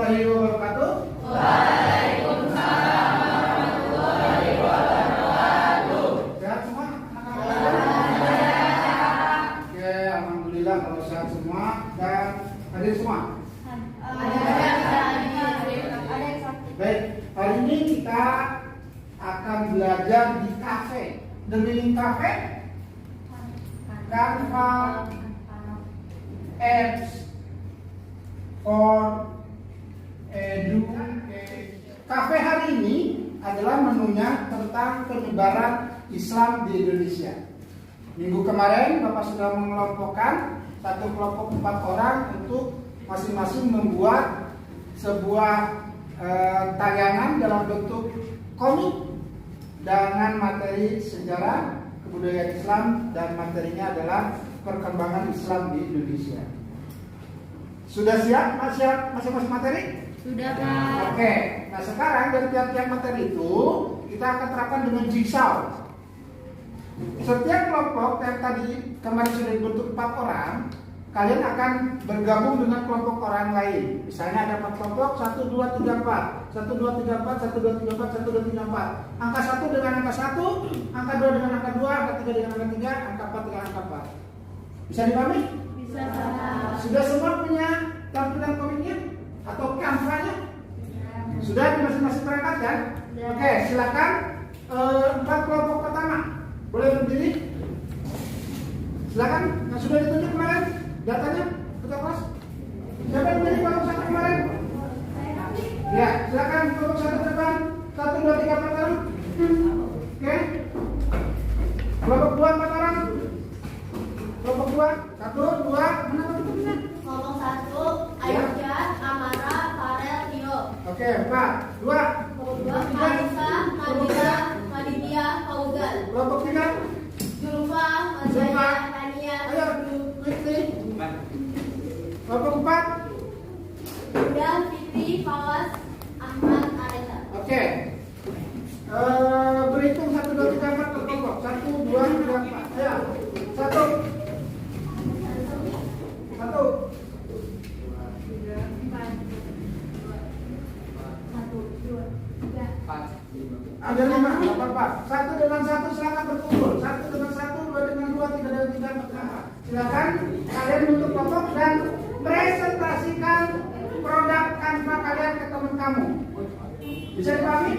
warahmatullahi wabarakatuh. Waalaikumsalam warahmatullahi wabarakatuh. Sehat semua? Oke, alhamdulillah kalau sehat semua dan hadir semua. Baik, hari ini kita akan belajar di kafe. The meaning cafe? Canva apps for education. Kafe hari ini adalah menunya tentang penyebaran Islam di Indonesia. Minggu kemarin Bapak sudah mengelompokkan satu kelompok 4 orang untuk masing-masing membuat sebuah tayangan dalam bentuk komik dengan materi sejarah kebudayaan Islam dan materinya adalah perkembangan Islam di Indonesia. Sudah siap? Masing-masing materi? Sudah, Pak. Oke. Nah sekarang dari tiap-tiap materi itu kita akan terapkan dengan jigsaw. Setiap kelompok yang tadi kemarin sudah dibentuk 4 orang, kalian akan bergabung dengan kelompok orang lain. Misalnya ada 4 kelompok, 1, 2, 3, 4 1, 2, 3, 4 1, 2, 3, 4 1, 2, 3, 4. Angka 1 dengan angka 1, angka 2 dengan angka 2, angka 3 dengan angka 3, angka 4 dengan angka 4. Bisa dipahami? Bisa, Pak. Sudah semua punya tampilan komiknya? Atau Canva-nya? Sudah di masing-masing perangkat kan? Oke, silakan 4 kelompok pertama. Boleh berdiri? Silakan, yang sudah ditunjuk kemarin datanya, ketua kelas. Siapa yang berdiri kelompok 1 kemarin? Ya, silakan kelompok 1 depan. 1, 2, 3, 4 orang. Oke. Kelompok 2 4 orang. Kelompok 2, 1, 2, mana kelompoknya? Kelompok 1, Aisyah, Amara, Farel, Rio. Oke, 4, 2. Kelompok 2, Marisa, Madina, Maditya, Fauzan. Kelompok 3. Julfa, Mazaya, Tania, Ayo, Fitri. Kelompok 4. Bunda, Fitri, Fawas, Ahmad, Areza. Oke. Berhitung 1, 2, 3, 4 ke kelompok. 1, 2, 3, 4. Ayo. 1. 1. Ada 5, nggak apa-apa. 1 dengan 1 silakan berkumpul. 1 dengan 1, 2 dengan 2, 3 dengan 3, 4 dengan 4. Silakan kalian bentuk kelompok dan presentasikan produk Canva kalian ke teman kamu. Bisa dipahami?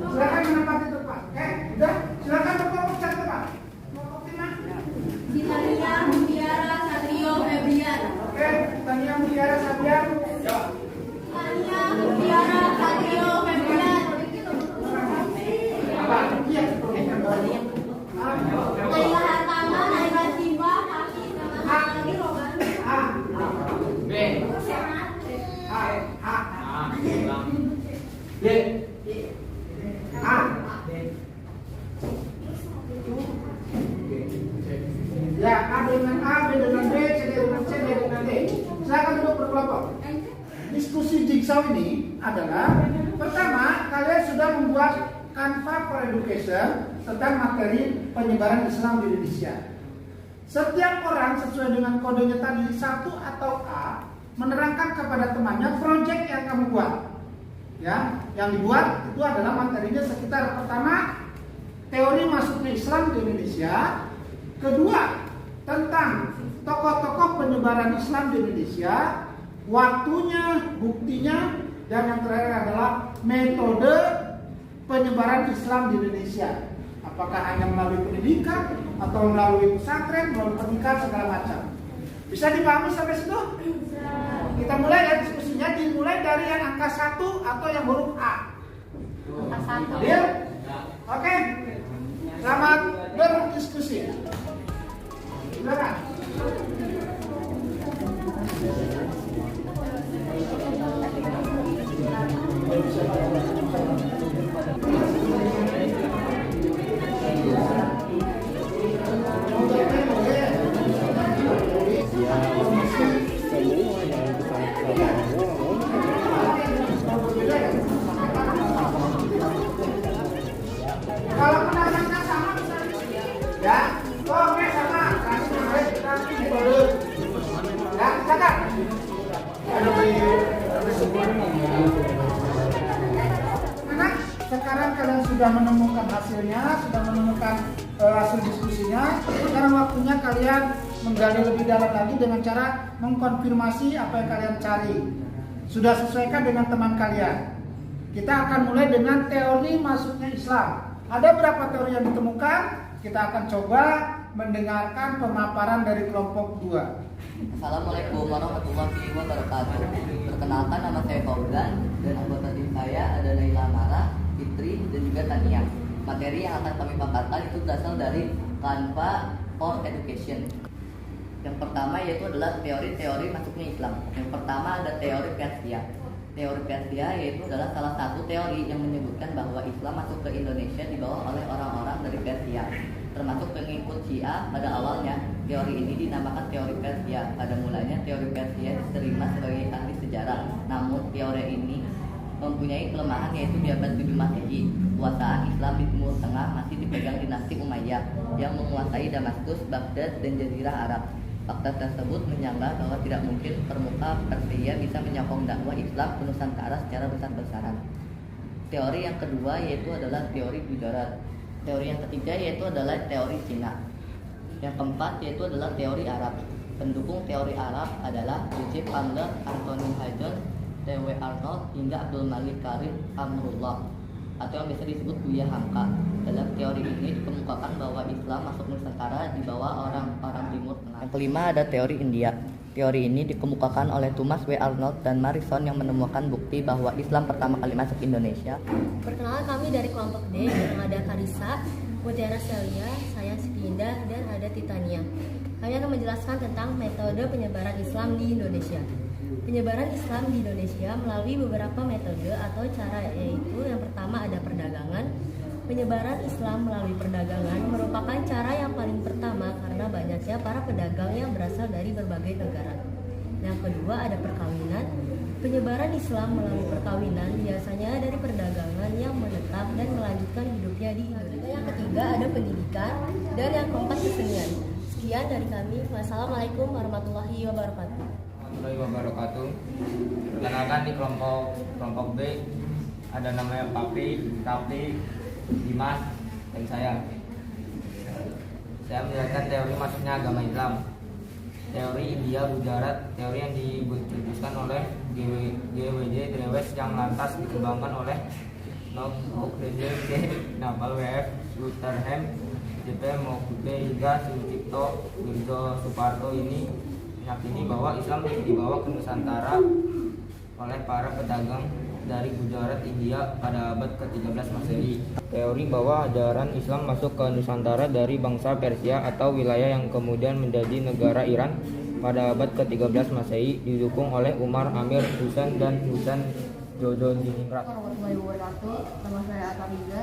Silakan menempati tempat. Oke, udah. Silakan berkelompok cari tempat. Kelompok 5. Tania, Mutiara, Satrio, Febrian. Oke, Tania, Mutiara, Sabian. Tania, Mutiara, Satrio, Febrian. Apa? Iya. Naila Hartama, Naila Simba, Haki, sama lagi Roban. A. B. A. A. D. A. Ya, A dengan A, B dengan B, C dengan C, D dengan D. Silakan duduk berkelompok. Diskusi jigsaw ini adalah pertama, kalian sudah membuat Canva for Education tentang materi penyebaran Islam di Indonesia. Setiap orang sesuai dengan kodenya tadi 1 atau A menerangkan kepada temannya proyek yang kamu buat. Ya, yang dibuat itu adalah materinya sekitar pertama teori masuknya Islam di Indonesia, kedua tentang tokoh-tokoh penyebaran Islam di Indonesia, waktunya, buktinya, dan yang terakhir adalah metode penyebaran Islam di Indonesia. Apakah hanya melalui pendidikan atau melalui pesantren, melalui pernikahan segala macam. Bisa dipahami sampai situ? Kita mulai ya diskusinya, dimulai dari yang angka 1 atau yang huruf A. Deal? Oke. Selamat berdiskusi. Silakan. Kalau penanya sama bisa ya, oke sama. Kasih kemarin kita kode. Ya, silakan. Ada Karena sekarang kalian sudah menemukan hasilnya, sudah menemukan hasil diskusinya. Sekarang waktunya kalian menggali lebih dalam lagi dengan cara mengkonfirmasi apa yang kalian cari. Sudah sesuaikan dengan teman kalian. Kita akan mulai dengan teori masuknya Islam. Ada berapa teori yang ditemukan? Kita akan coba mendengarkan pemaparan dari kelompok 2. Assalamualaikum warahmatullahi wabarakatuh. Perkenalkan, nama saya Fauzan dan anggota tim saya ada Naila Mara, Fitri, dan juga Tania. Materi yang akan kami paparkan itu berasal dari Canva for Education. Yang pertama yaitu adalah teori-teori masuknya Islam. Yang pertama ada teori Persia. Teori Persia yaitu adalah salah satu teori yang menyebutkan bahwa Islam masuk ke Indonesia dibawa oleh orang-orang dari Persia, termasuk pengikut Syiah. Pada awalnya teori ini dinamakan teori Persia. Pada mulanya teori Persia diterima sebagai ahli sejarah, namun teori ini mempunyai kelemahan yaitu di abad 7 Masehi. Kekuasaan Islam di Timur Tengah masih dipegang dinasti Umayyah yang menguasai Damaskus, Baghdad, dan Jazirah Arab. Fakta tersebut menyanggah bahwa tidak mungkin permuka Persia bisa menyokong dakwah Islam ke Nusantara secara besar-besaran. Teori yang kedua yaitu adalah teori Gujarat. Teori yang ketiga yaitu adalah teori Cina. Yang keempat yaitu adalah teori Arab. Pendukung teori Arab adalah Joseph Pangler, Anthony Hayden, T.W. Arnold, hingga Abdul Malik Karim Amrullah, atau yang biasa disebut Buya Hamka. Dalam teori ini dikemukakan bahwa Islam masuk Nusantara di bawah orang-orang Timur Tengah. Yang kelima ada teori India. Teori ini dikemukakan oleh Thomas W. Arnold dan Morrison yang menemukan bukti bahwa Islam pertama kali masuk Indonesia. Perkenalkan, kami dari kelompok D yang ada Karisa, Mutiara Celia, saya Sikinda, dan ada Titania. Kami akan menjelaskan tentang metode penyebaran Islam di Indonesia. Penyebaran Islam di Indonesia melalui beberapa metode atau cara, yaitu yang pertama ada perdagangan. Penyebaran Islam melalui perdagangan merupakan cara yang paling pertama karena banyaknya para pedagang yang berasal dari berbagai negara. Yang kedua ada perkawinan. Penyebaran Islam melalui perkawinan biasanya dari perdagangan yang menetap dan melanjutkan hidupnya di Indonesia. Yang ketiga ada pendidikan, dan yang keempat kesenian. Sekian dari kami. Wassalamualaikum warahmatullahi wabarakatuh. Warahmatullahi wabarakatuh. Perkenalkan, di kelompok B ada namanya Papi, Tapi, Dimas, dan saya. Saya menjelaskan teori masuknya agama Islam. Teori India Gujarat, teori yang dibutuhkan oleh GWJ Drewes yang lantas dikembangkan oleh Nok DJC, Napal WF, Lutherham, JP Mokupe, hingga Sucipto Wirjo Suparto ini meyakini bahwa Islam dibawa ke Nusantara oleh para pedagang dari Gujarat, India pada abad ke-13 Masehi. Teori bahwa ajaran Islam masuk ke Nusantara dari bangsa Persia atau wilayah yang kemudian menjadi negara Iran pada abad ke-13 Masehi didukung oleh Umar Amir Husain dan Husain Jododiningrat. Warahmatullahi wabarakatuh. Nama saya Atariza.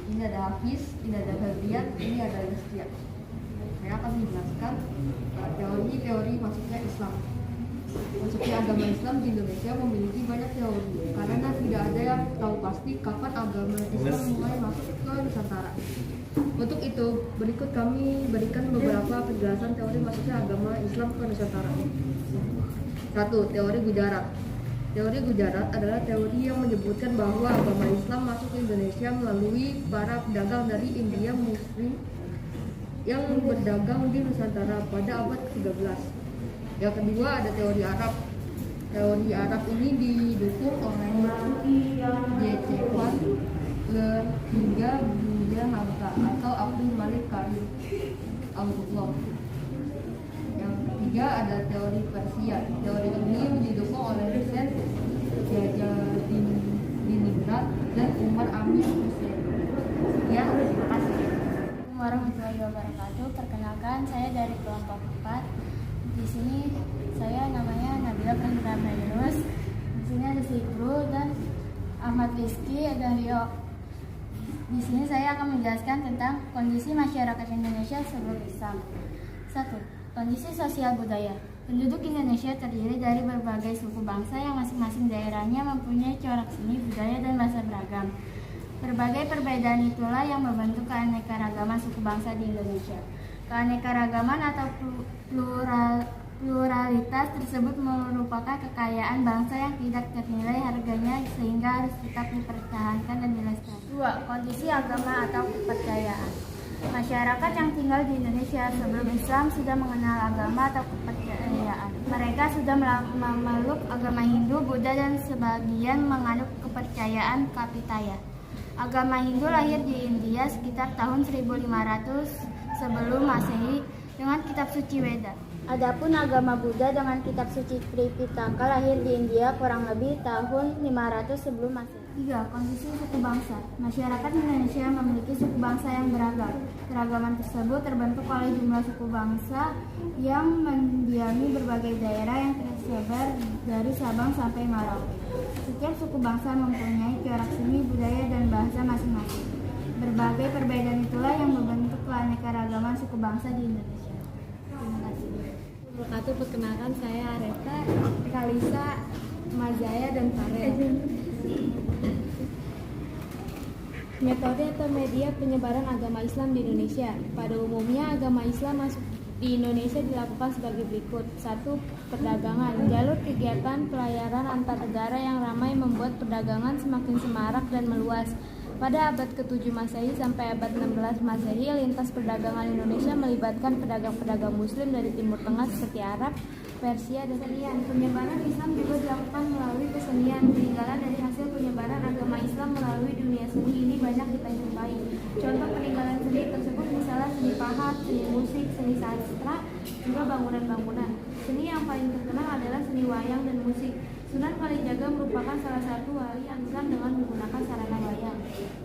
Ini ada Hafiz, ini ada Febrian, ini ada Rizkia. Saya akan menjelaskan teori masuknya Islam. Masuknya agama Islam di Indonesia memiliki banyak teori karena tidak ada yang tahu pasti kapan agama Islam mulai masuk ke Nusantara. Untuk itu, berikut kami berikan beberapa penjelasan teori masuknya agama Islam ke Nusantara. 1. Teori Gujarat. Teori Gujarat adalah teori yang menyebutkan bahwa agama Islam masuk ke Indonesia melalui para pedagang dari India Muslim yang berdagang di Nusantara pada abad ke-13. Yang kedua ada teori Arab. Teori Arab ini didukung oleh J.C. Pangler hingga Buya Hamka atau Abdul Malik Karim Amrullah. Yang ketiga ada teori Persia. Teori ini didukung oleh riset Jazadiningrat dan Umar Amir Hussein. Ya, terima kasih. Assalamualaikum warahmatullahi wabarakatuh. Perkenalkan, saya dari kelompok 4. Di sini saya namanya Nabila Pranita Mayrus. Di sini ada Sikru dan Ahmad Rizky dan Rio. Di sini saya akan menjelaskan tentang kondisi masyarakat Indonesia sebelum Islam. 1. Kondisi sosial budaya. Penduduk Indonesia terdiri dari berbagai suku bangsa yang masing-masing daerahnya mempunyai corak seni, budaya, dan bahasa beragam. Berbagai perbedaan itulah yang membentuk keanekaragaman suku bangsa di Indonesia. Keanekaragaman atau Pluralitas tersebut merupakan kekayaan bangsa yang tidak ternilai harganya sehingga harus tetap dipertahankan dan dilestarikan. 2. Kondisi agama atau kepercayaan. Masyarakat yang tinggal di Indonesia sebelum Islam sudah mengenal agama atau kepercayaan. Mereka sudah memeluk agama Hindu, Buddha, dan sebagian menganut kepercayaan Kapitaya. Agama Hindu lahir di India sekitar tahun 1500 sebelum Masehi dengan kitab suci Weda. Adapun agama Buddha dengan kitab suci Tripitaka lahir di India kurang lebih tahun 500 sebelum Masehi. 3. Kondisi suku bangsa. Masyarakat Indonesia memiliki suku bangsa yang beragam. Keragaman tersebut terbentuk oleh jumlah suku bangsa yang mendiami berbagai daerah yang tersebar dari Sabang sampai Merauke. Setiap suku bangsa mempunyai corak seni, budaya, dan bahasa masing-masing. Berbagai perbedaan itulah yang membentuk keanekaragaman suku bangsa di Indonesia. Terima kasih. Perkenalkan, saya Areta, Kalisa, Mazaya, dan Farel. Metode atau media penyebaran agama Islam di Indonesia. Pada umumnya agama Islam masuk di Indonesia dilakukan sebagai berikut. 1. Perdagangan. Jalur kegiatan pelayaran antar negara yang ramai membuat perdagangan semakin semarak dan meluas. Pada abad ke-7 Masehi sampai abad 16 Masehi, lintas perdagangan Indonesia melibatkan pedagang-pedagang Muslim dari Timur Tengah seperti Arab, Persia, dan kesenian. Penyebaran Islam juga dilakukan melalui kesenian. Peninggalan dari hasil penyebaran agama Islam melalui dunia seni ini banyak kita jumpai. Contoh peninggalan seni tersebut misalnya seni pahat, seni musik, seni sastra, juga bangunan-bangunan. Seni yang paling terkenal adalah seni wayang dan musik. Sunan Kalijaga merupakan salah satu wali Islam dengan menggunakan sarana wayang.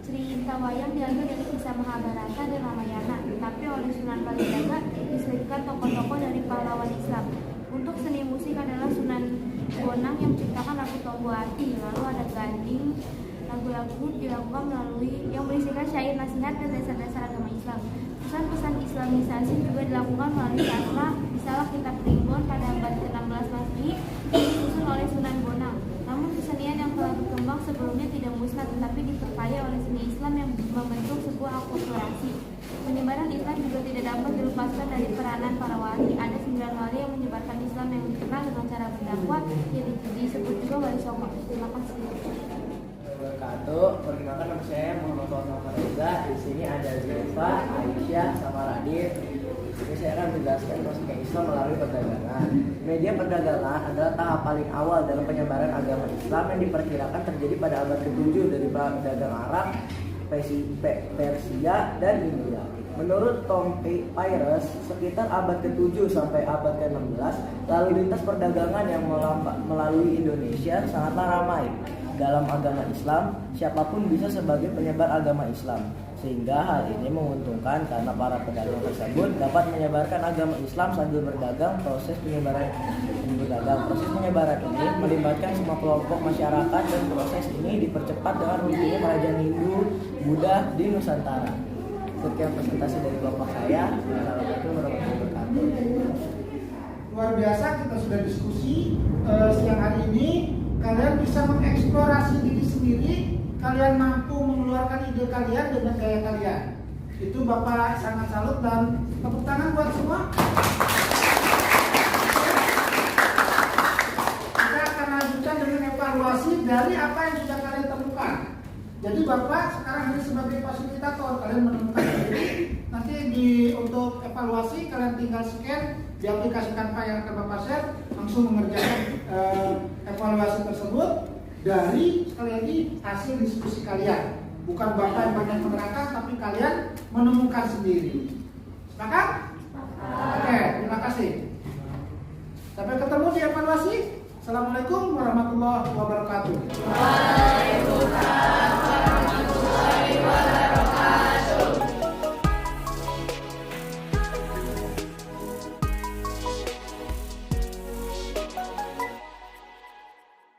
Cerita wayang diambil dari kisah Mahabharata dan Ramayana, tetapi oleh Sunan Kalijaga diselipkan tokoh-tokoh dari pahlawan Islam. Untuk seni musik adalah Sunan Bonang yang menciptakan lagu Tombo Hati, lalu ada Ganding. Lagu-lagu dilakukan melalui yang berisikan syair nasihat dan dasar-dasar agama Islam. Pesan-pesan Islamisasi juga dilakukan melalui sastra, misalnya kitab Primbon pada abad ke-16 Masehi disusun oleh Sunan Bonang. Namun kesenian yang telah berkembang sebelumnya tidak musnah, tetapi diperkaya oleh seni Islam yang membentuk sebuah akulturasi. Penyebaran Islam juga tidak dapat dilepaskan dari peranan para wali. Ada 9 wali yang menyebarkan Islam yang dikenal dengan cara berdakwah, yang disebut juga wali songo. Terima kasih. Perkenalkan, nama saya Muhammad Fauzan Reza. Di sini ada Zulfa, Aisyah, sama Radit. Ini saya akan menjelaskan masuknya Islam melalui perdagangan. Media perdagangan adalah tahap paling awal dalam penyebaran agama Islam yang diperkirakan terjadi pada abad ke-7 dari pedagang Arab, Persia, dan India. Menurut Tom Pires, sekitar abad ke-7 sampai abad ke-16, lalu lintas perdagangan yang melalui Indonesia sangatlah ramai. Dalam agama Islam, siapapun bisa sebagai penyebar agama Islam, sehingga hal ini menguntungkan karena para pedagang tersebut dapat menyebarkan agama Islam sambil berdagang. Proses penyebaran ini melibatkan semua kelompok masyarakat dan proses ini dipercepat dengan munculnya kerajaan Hindu, Buddha di Nusantara. Sekian presentasi dari kelompok saya. Assalamualaikum warahmatullahi wabarakatuh. Luar biasa, kita sudah diskusi siang hari ini. Kalian bisa mengeksplorasi diri sendiri, kalian mampu mengeluarkan ide kalian dengan gaya kalian. Itu Bapak sangat salut dan tepuk tangan buat semua. Kita akan lanjutkan dengan evaluasi dari apa yang sudah kalian temukan. Jadi Bapak sekarang ini sebagai fasilitator, kalian menemukan sendiri. Nanti untuk evaluasi kalian tinggal scan di aplikasi Canva yang akan Bapak share, langsung mengerjakan evaluasi tersebut dari sekali lagi hasil diskusi kalian. Bukan Bapak yang banyak menerangkan, tapi kalian menemukan sendiri. Sepakat? Oke, terima kasih. Sampai ketemu di evaluasi. Assalamualaikum warahmatullahi wabarakatuh. Waalaikumsalam.